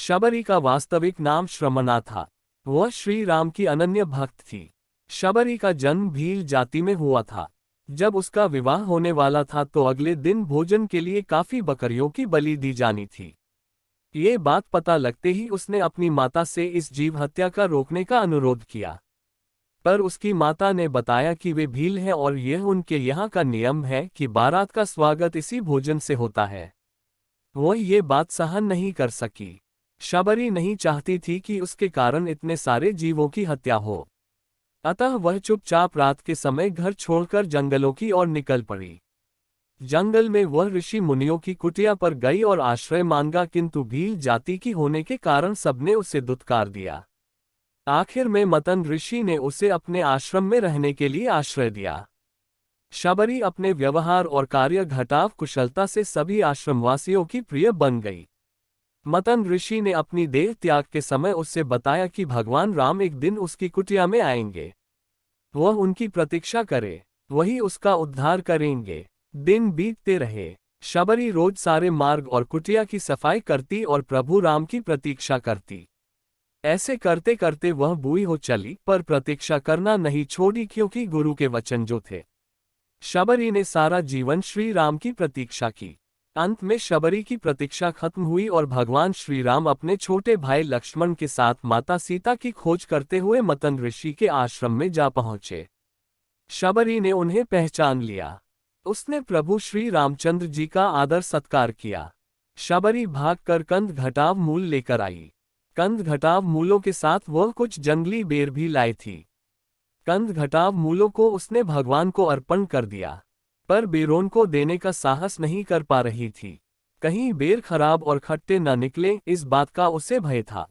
शबरी का वास्तविक नाम श्रमणा था। वह श्री राम की अनन्य भक्त थी। शबरी का जन्म भील जाति में हुआ था। जब उसका विवाह होने वाला था तो अगले दिन भोजन के लिए काफी बकरियों की बलि दी जानी थी। ये बात पता लगते ही उसने अपनी माता से इस जीव हत्या का रोकने का अनुरोध किया। पर उसकी माता ने बताया कि वे भील हैं और यह उनके यहाँ का नियम है कि बारात का स्वागत इसी भोजन से होता है। वह ये बात सहन नहीं कर सकी। शबरी नहीं चाहती थी कि उसके कारण इतने सारे जीवों की हत्या हो। अतः वह चुपचाप रात के समय घर छोड़कर जंगलों की ओर निकल पड़ी। जंगल में वह ऋषि मुनियों की कुटिया पर गई और आश्रय मांगा, किंतु भील जाति की होने के कारण सबने उसे दुत्कार दिया। आखिर में मतन ऋषि ने उसे अपने आश्रम में रहने के लिए आश्रय दिया। शबरी अपने व्यवहार और कार्य घटाव कुशलता से सभी आश्रमवासियों की प्रिय बन गई। मतन ऋषि ने अपनी देह त्याग के समय उससे बताया कि भगवान राम एक दिन उसकी कुटिया में आएंगे। वह उनकी प्रतीक्षा करे, वही उसका उद्धार करेंगे। दिन बीतते रहे। शबरी रोज सारे मार्ग और कुटिया की सफाई करती और प्रभु राम की प्रतीक्षा करती। ऐसे करते करते वह बूढ़ी हो चली, पर प्रतीक्षा करना नहीं छोड़ी, क्योंकि गुरु के वचन जो थे। शबरी ने सारा जीवन श्री राम की प्रतीक्षा की। अंत में शबरी की प्रतीक्षा खत्म हुई और भगवान श्री राम अपने छोटे भाई लक्ष्मण के साथ माता सीता की खोज करते हुए मतन ऋषि के आश्रम में जा पहुंचे। शबरी ने उन्हें पहचान लिया। उसने प्रभु श्री रामचंद्र जी का आदर सत्कार किया। शबरी भागकर कंद घटाव मूल लेकर आई। कंद घटाव मूलों के साथ वह कुछ जंगली बेर भी लाई थी। कंद घटाव मूलों को उसने भगवान को अर्पण कर दिया, पर बेरों को देने का साहस नहीं कर पा रही थी। कहीं बेर खराब और खट्टे न निकले, इस बात का उसे भय था।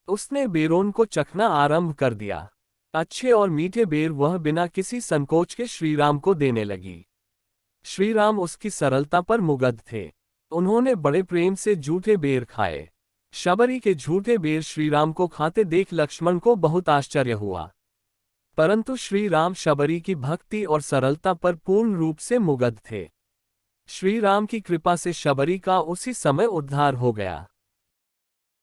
उसने बेरों को चखना आरंभ कर दिया। अच्छे और मीठे बेर वह बिना किसी संकोच के श्रीराम को देने लगी। श्रीराम उसकी सरलता पर मुग्ध थे। उन्होंने बड़े प्रेम से झूठे बेर खाए। शबरी के झूठे बेर श्रीराम को खाते देख लक्ष्मण को बहुत आश्चर्य हुआ, परंतु श्री राम शबरी की भक्ति और सरलता पर पूर्ण रूप से मुग्ध थे। श्री राम की कृपा से शबरी का उसी समय उद्धार हो गया।